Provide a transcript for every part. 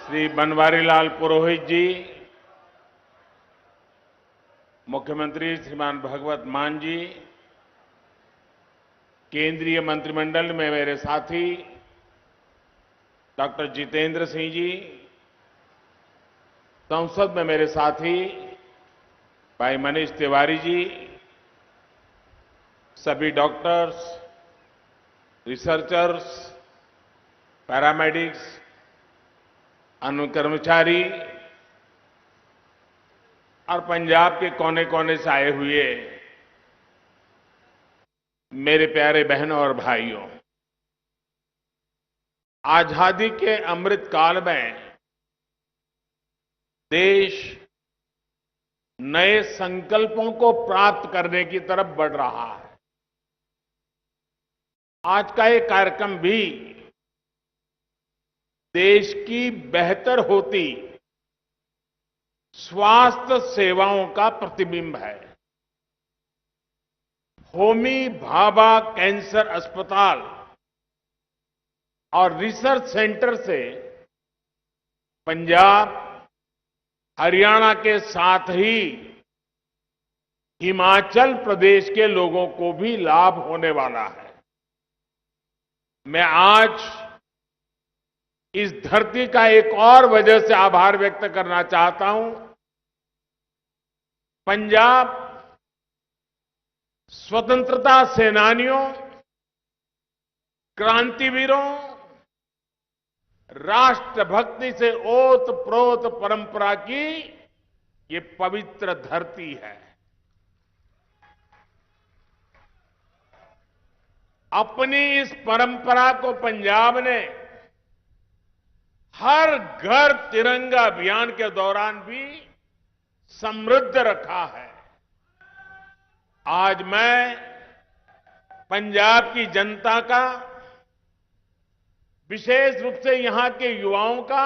श्री बनवारीलाल पुरोहित जी, मुख्यमंत्री श्रीमान भगवत मान जी, केंद्रीय मंत्रिमंडल में मेरे साथी डॉक्टर जितेंद्र सिंह जी, संसद में मेरे साथी भाई मनीष तिवारी जी, सभी डॉक्टर्स, रिसर्चर्स, पैरामेडिक्स, अन्य कर्मचारी और पंजाब के कोने कोने से आए हुए मेरे प्यारे बहनों और भाइयों, आजादी के अमृत काल में देश नए संकल्पों को प्राप्त करने की तरफ बढ़ रहा है। आज का ये कार्यक्रम भी देश की बेहतर होती स्वास्थ्य सेवाओं का प्रतिबिंब है। होमी भाभा कैंसर अस्पताल और रिसर्च सेंटर से पंजाब, हरियाणा के साथ ही हिमाचल प्रदेश के लोगों को भी लाभ होने वाला है। मैं आज इस धरती का एक और वजह से आभार व्यक्त करना चाहता हूं। पंजाब स्वतंत्रता सेनानियों, क्रांतिवीरों, राष्ट्रभक्ति से ओत-प्रोत परंपरा की ये पवित्र धरती है। अपनी इस परंपरा को पंजाब ने हर घर तिरंगा अभियान के दौरान भी समृद्ध रखा है। आज मैं पंजाब की जनता का, विशेष रूप से यहां के युवाओं का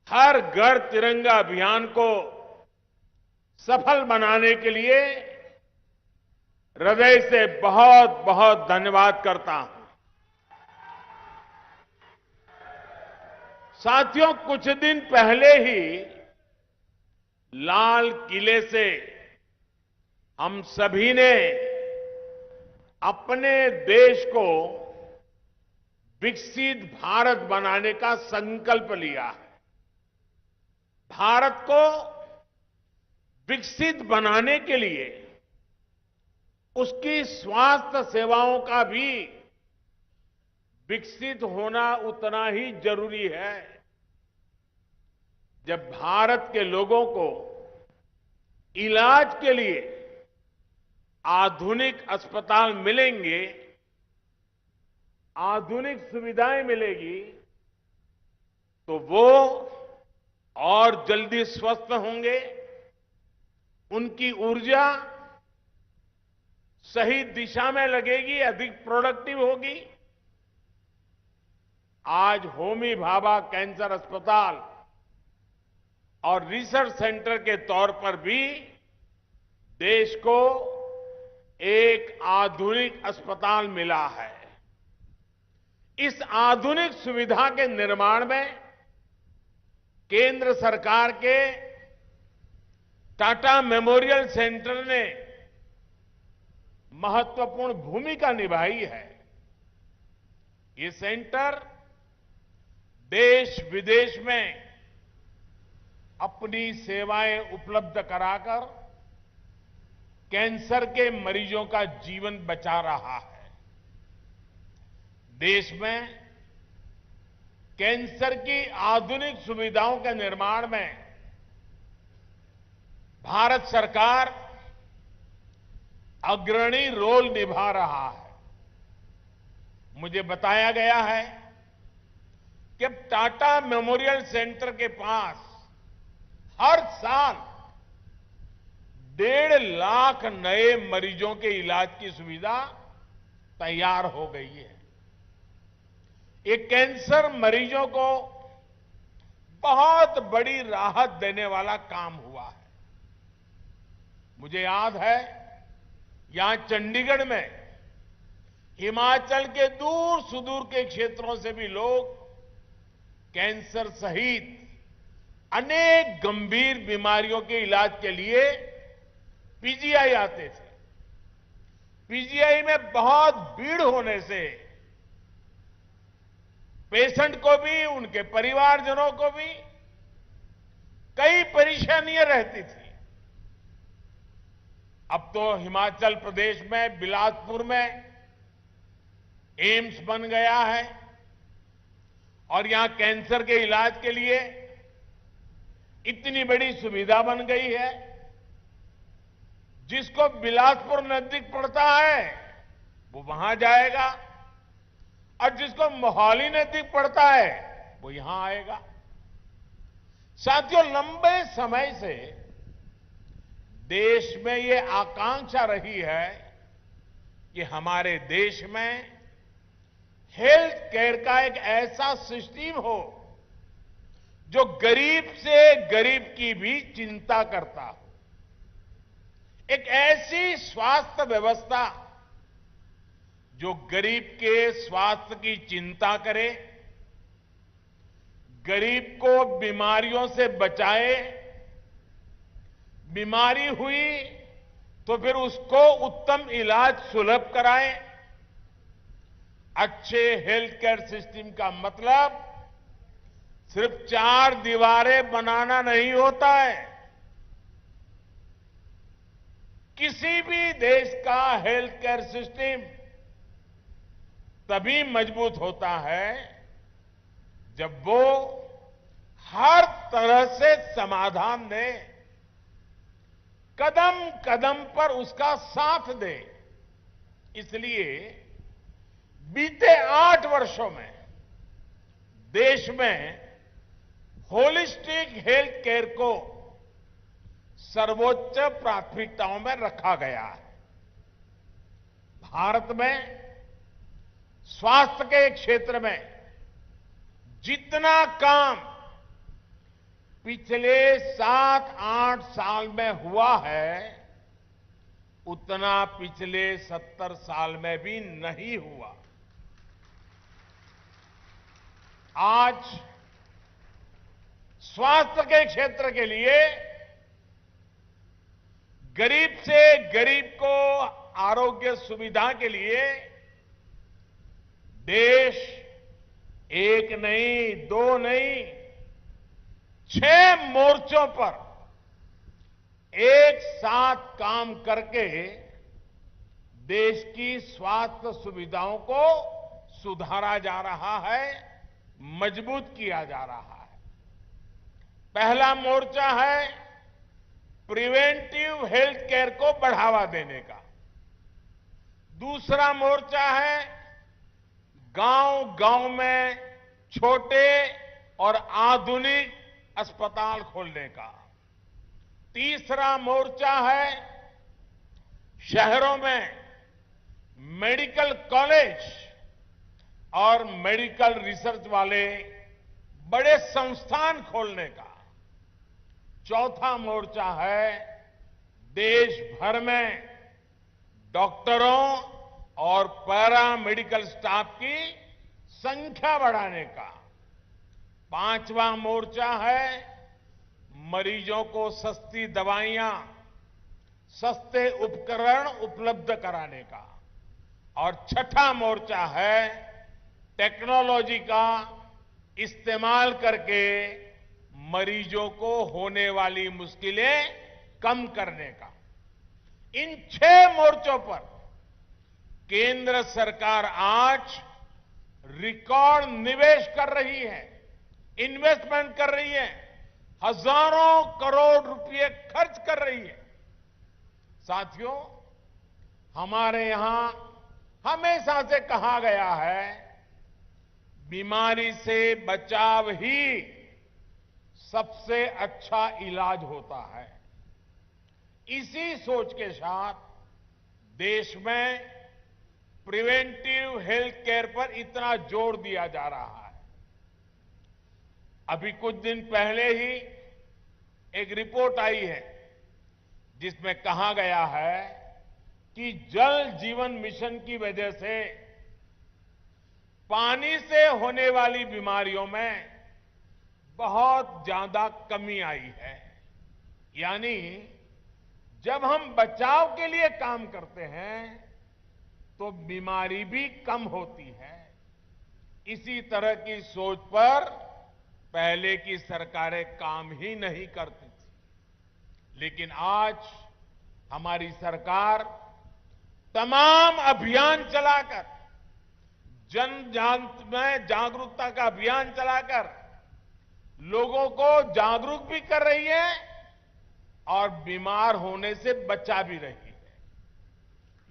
हर घर तिरंगा अभियान को सफल बनाने के लिए हृदय से बहुत बहुत धन्यवाद करता हूं। साथियों, कुछ दिन पहले ही लाल किले से हम सभी ने अपने देश को विकसित भारत बनाने का संकल्प लिया है। भारत को विकसित बनाने के लिए उसकी स्वास्थ्य सेवाओं का भी विकसित होना उतना ही जरूरी है। जब भारत के लोगों को इलाज के लिए आधुनिक अस्पताल मिलेंगे, आधुनिक सुविधाएं मिलेगी, तो वो और जल्दी स्वस्थ होंगे, उनकी ऊर्जा सही दिशा में लगेगी, अधिक प्रोडक्टिव होगी। आज होमी भाभा कैंसर अस्पताल और रिसर्च सेंटर के तौर पर भी देश को एक आधुनिक अस्पताल मिला है। इस आधुनिक सुविधा के निर्माण में केंद्र सरकार के टाटा मेमोरियल सेंटर ने महत्वपूर्ण भूमिका निभाई है। ये सेंटर देश विदेश में अपनी सेवाएं उपलब्ध कराकर कैंसर के मरीजों का जीवन बचा रहा है। देश में कैंसर की आधुनिक सुविधाओं के निर्माण में भारत सरकार अग्रणी रोल निभा रहा है। मुझे बताया गया है कि अब टाटा मेमोरियल सेंटर के पास हर साल 1.5 लाख नए मरीजों के इलाज की सुविधा तैयार हो गई है। ये कैंसर मरीजों को बहुत बड़ी राहत देने वाला काम हुआ है। मुझे याद है, यहां चंडीगढ़ में हिमाचल के दूर सुदूर के क्षेत्रों से भी लोग कैंसर सहित अनेक गंभीर बीमारियों के इलाज के लिए पीजीआई आते थे। पीजीआई में बहुत भीड़ होने से पेशेंट को भी, उनके परिवारजनों को भी कई परेशानियां रहती थी। अब तो हिमाचल प्रदेश में बिलासपुर में एम्स बन गया है और यहां कैंसर के इलाज के लिए इतनी बड़ी सुविधा बन गई है। जिसको बिलासपुर नजदीक पड़ता है वो वहां जाएगा और जिसको मोहाली नजदीक पड़ता है वो यहां आएगा। साथियों, लंबे समय से देश में ये आकांक्षा रही है कि हमारे देश में हेल्थ केयर का एक ऐसा सिस्टम हो जो गरीब से गरीब की भी चिंता करता हो। एक ऐसी स्वास्थ्य व्यवस्था जो गरीब के स्वास्थ्य की चिंता करे, गरीब को बीमारियों से बचाए, बीमारी हुई तो फिर उसको उत्तम इलाज सुलभ कराए। अच्छे हेल्थ केयर सिस्टम का मतलब सिर्फ 4 दीवारें बनाना नहीं होता है। किसी भी देश का हेल्थ केयर सिस्टम तभी मजबूत होता है जब वो हर तरह से समाधान दे, कदम कदम पर उसका साथ दे। इसलिए बीते 8 वर्षों में देश में होलिस्टिक हेल्थ केयर को सर्वोच्च प्राथमिकताओं में रखा गया है। भारत में स्वास्थ्य के क्षेत्र में जितना काम पिछले 7-8 साल में हुआ है उतना पिछले 70 साल में भी नहीं हुआ। आज स्वास्थ्य के क्षेत्र के लिए गरीब से गरीब को आरोग्य सुविधा के लिए देश एक नहीं, 2 नहीं, 6 मोर्चों पर एक साथ काम करके देश की स्वास्थ्य सुविधाओं को सुधारा जा रहा है, मजबूत किया जा रहा है। पहला मोर्चा है प्रिवेंटिव हेल्थ केयर को बढ़ावा देने का। दूसरा मोर्चा है गांव-गांव में छोटे और आधुनिक अस्पताल खोलने का। तीसरा मोर्चा है शहरों में मेडिकल कॉलेज और मेडिकल रिसर्च वाले बड़े संस्थान खोलने का। चौथा मोर्चा है देश भर में डॉक्टरों और पैरा मेडिकल स्टाफ की संख्या बढ़ाने का। पांचवा मोर्चा है मरीजों को सस्ती दवाइयां, सस्ते उपकरण उपलब्ध कराने का। और छठा मोर्चा है टेक्नोलॉजी का इस्तेमाल करके मरीजों को होने वाली मुश्किलें कम करने का। इन 6 मोर्चों पर केंद्र सरकार आज रिकॉर्ड निवेश कर रही है, इन्वेस्टमेंट कर रही है, हजारों करोड़ रुपए खर्च कर रही है। साथियों, हमारे यहां हमेशा से कहा गया है बीमारी से बचाव ही सबसे अच्छा इलाज होता है। इसी सोच के साथ देश में प्रिवेंटिव हेल्थ केयर पर इतना जोर दिया जा रहा है। अभी कुछ दिन पहले ही एक रिपोर्ट आई है जिसमें कहा गया है कि जल जीवन मिशन की वजह से पानी से होने वाली बीमारियों में बहुत ज्यादा कमी आई है। यानी जब हम बचाव के लिए काम करते हैं तो बीमारी भी कम होती है। इसी तरह की सोच पर पहले की सरकारें काम ही नहीं करती थी, लेकिन आज हमारी सरकार तमाम अभियान चलाकर, जन में जागरूकता का अभियान चलाकर लोगों को जागरूक भी कर रही है और बीमार होने से बचा भी रही है।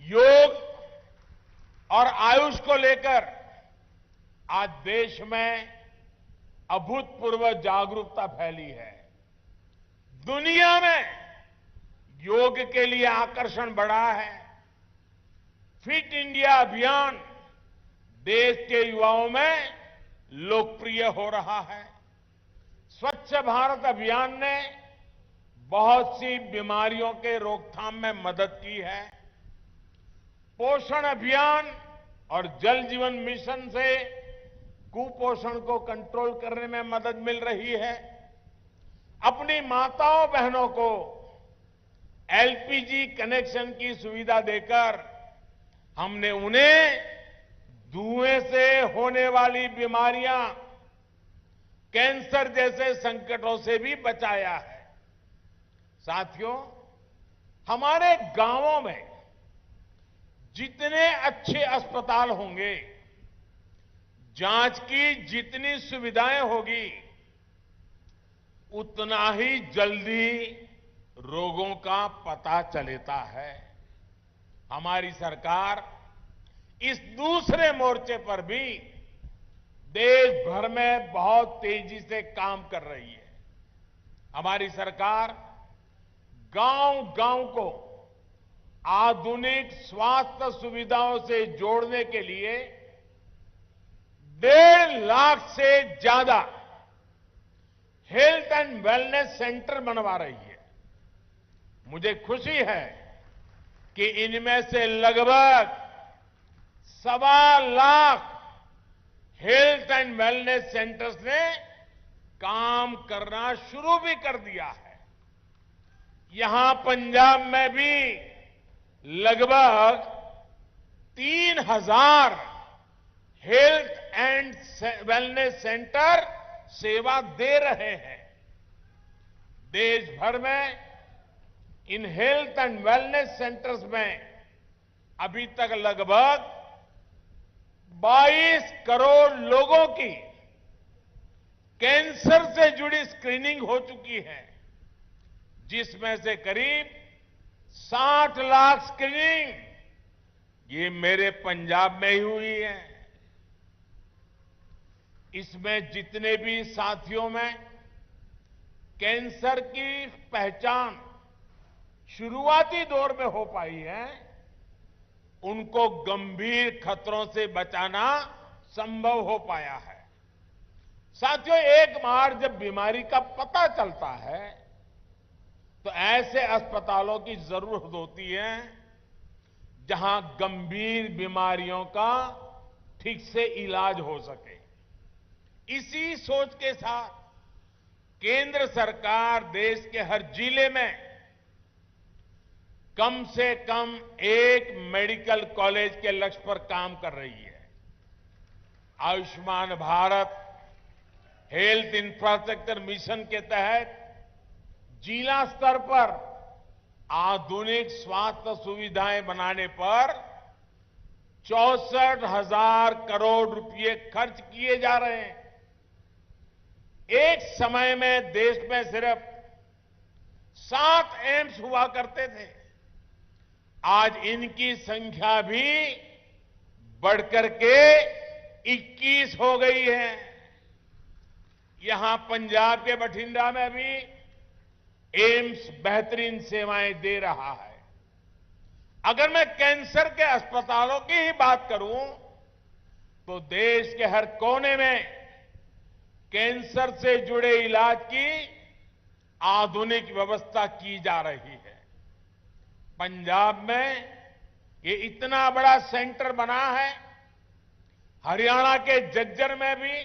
योग और आयुष को लेकर आज देश में अभूतपूर्व जागरूकता फैली है। दुनिया में योग के लिए आकर्षण बढ़ा है। फिट इंडिया अभियान देश के युवाओं में लोकप्रिय हो रहा है। स्वच्छ भारत अभियान ने बहुत सी बीमारियों के रोकथाम में मदद की है। पोषण अभियान और जल जीवन मिशन से कुपोषण को कंट्रोल करने में मदद मिल रही है। अपनी माताओं बहनों को एलपीजी कनेक्शन की सुविधा देकर हमने उन्हें धुएं से होने वाली बीमारियां, कैंसर जैसे संकटों से भी बचाया है। साथियों, हमारे गांवों में जितने अच्छे अस्पताल होंगे, जांच की जितनी सुविधाएं होगी, उतना ही जल्दी रोगों का पता चलता है। हमारी सरकार इस दूसरे मोर्चे पर भी देश भर में बहुत तेजी से काम कर रही है। हमारी सरकार गांव-गांव को आधुनिक स्वास्थ्य सुविधाओं से जोड़ने के लिए 1.5 लाख से ज्यादा हेल्थ एंड वेलनेस सेंटर बनवा रही है। मुझे खुशी है कि इनमें से लगभग 1.25 lakh health and wellness centres ने काम करना शुरू भी कर दिया है। यहां पंजाब में भी लगभग 3,000 हेल्थ एंड वेलनेस सेंटर सेवा दे रहे हैं। देश भर में in health and wellness centres में अभी तक लगभग 22 करोड़ लोगों की कैंसर से जुड़ी स्क्रीनिंग हो चुकी है, जिसमें से करीब 60 लाख स्क्रीनिंग ये मेरे पंजाब में ही हुई है। इसमें जितने भी साथियों में कैंसर की पहचान शुरुआती दौर में हो पाई है, उनको गंभीर खतरों से बचाना संभव हो पाया है। साथियों, एक बार जब बीमारी का पता चलता है तो ऐसे अस्पतालों की जरूरत होती है जहां गंभीर बीमारियों का ठीक से इलाज हो सके। इसी सोच के साथ केंद्र सरकार देश के हर जिले में कम से कम एक मेडिकल कॉलेज के लक्ष्य पर काम कर रही है। Ayushman Bharat health infrastructure mission के तहत जिला स्तर पर आधुनिक स्वास्थ्य सुविधाएं बनाने पर 64,000 करोड़ रुपए खर्च किए जा रहे हैं। एक समय में देश में सिर्फ 7 एम्स हुआ करते थे। आज इनकी संख्या भी बढ़कर के 21 हो गई है। यहां पंजाब के बठिंडा में भी एम्स बेहतरीन सेवाएं दे रहा है। अगर मैं कैंसर के अस्पतालों की ही बात करूं तो देश के हर कोने में कैंसर से जुड़े इलाज की आधुनिक व्यवस्था की जा रही है। पंजाब में ये इतना बड़ा सेंटर बना है। हरियाणा के झज्जर में भी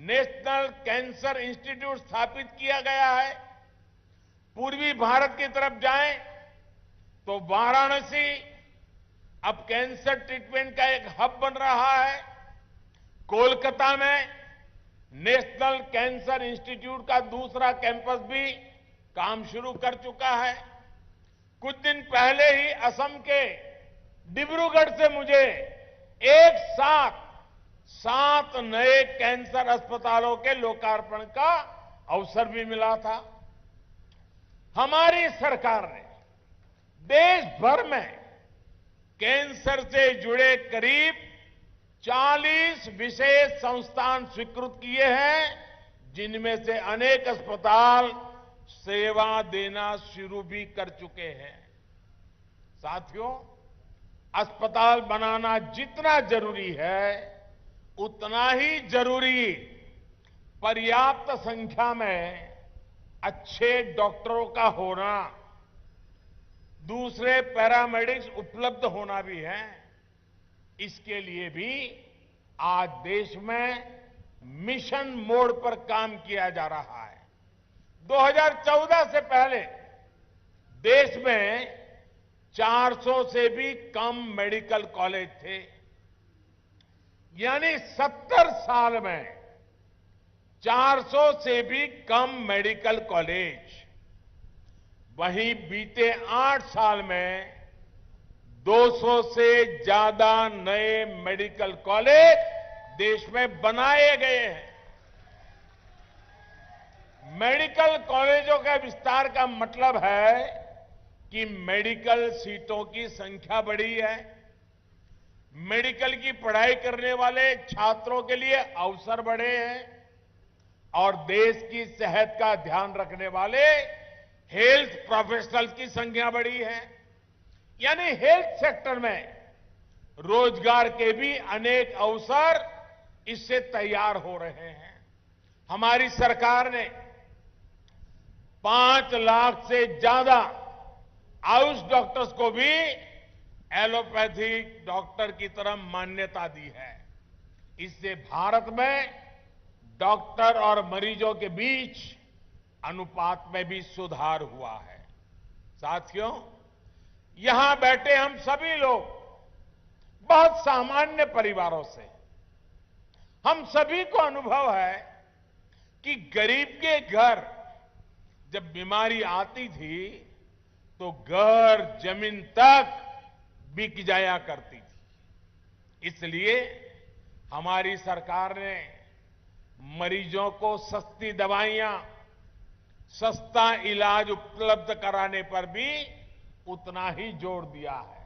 नेशनल कैंसर इंस्टीट्यूट स्थापित किया गया है। पूर्वी भारत की तरफ जाएं तो वाराणसी अब कैंसर ट्रीटमेंट का एक हब बन रहा है। कोलकाता में नेशनल कैंसर इंस्टीट्यूट का दूसरा कैंपस भी काम शुरू कर चुका है। कुछ दिन पहले ही असम के डिब्रूगढ़ से मुझे एक साथ 7 नए कैंसर अस्पतालों के लोकार्पण का अवसर भी मिला था। हमारी सरकार ने देश भर में कैंसर से जुड़े करीब 40 विशेष संस्थान स्वीकृत किए हैं, जिनमें से अनेक अस्पताल सेवा देना शुरू भी कर चुके हैं। साथियों, अस्पताल बनाना जितना जरूरी है, उतना ही जरूरी पर्याप्त संख्या में अच्छे डॉक्टरों का होना, दूसरे पैरामेडिक्स उपलब्ध होना भी है। इसके लिए भी आज देश में मिशन मोड पर काम किया जा रहा है। 2014 से पहले देश में 400 से भी कम मेडिकल कॉलेज थे, यानी 70 साल में 400 से भी कम मेडिकल कॉलेज। वहीं बीते 8 साल में 200 से ज्यादा नए मेडिकल कॉलेज देश में बनाए गए हैं। मेडिकल कॉलेजों के विस्तार का मतलब है कि मेडिकल सीटों की संख्या बढ़ी है, मेडिकल की पढ़ाई करने वाले छात्रों के लिए अवसर बढ़े हैं और देश की सेहत का ध्यान रखने वाले हेल्थ प्रोफेशनल्स की संख्या बढ़ी है। यानी हेल्थ सेक्टर में रोजगार के भी अनेक अवसर इससे तैयार हो रहे हैं। हमारी सरकार ने 5 लाख से ज्यादा आयुष डॉक्टर्स को भी एलोपैथिक डॉक्टर की तरह मान्यता दी है। इससे भारत में डॉक्टर और मरीजों के बीच अनुपात में भी सुधार हुआ है। साथियों, यहां बैठे हम सभी लोग बहुत सामान्य परिवारों से, हम सभी को अनुभव है कि गरीब के घर जब बीमारी आती थी तो घर जमीन तक बिक जाया करती थी। इसलिए हमारी सरकार ने मरीजों को सस्ती दवाइयां, सस्ता इलाज उपलब्ध कराने पर भी उतना ही जोर दिया है।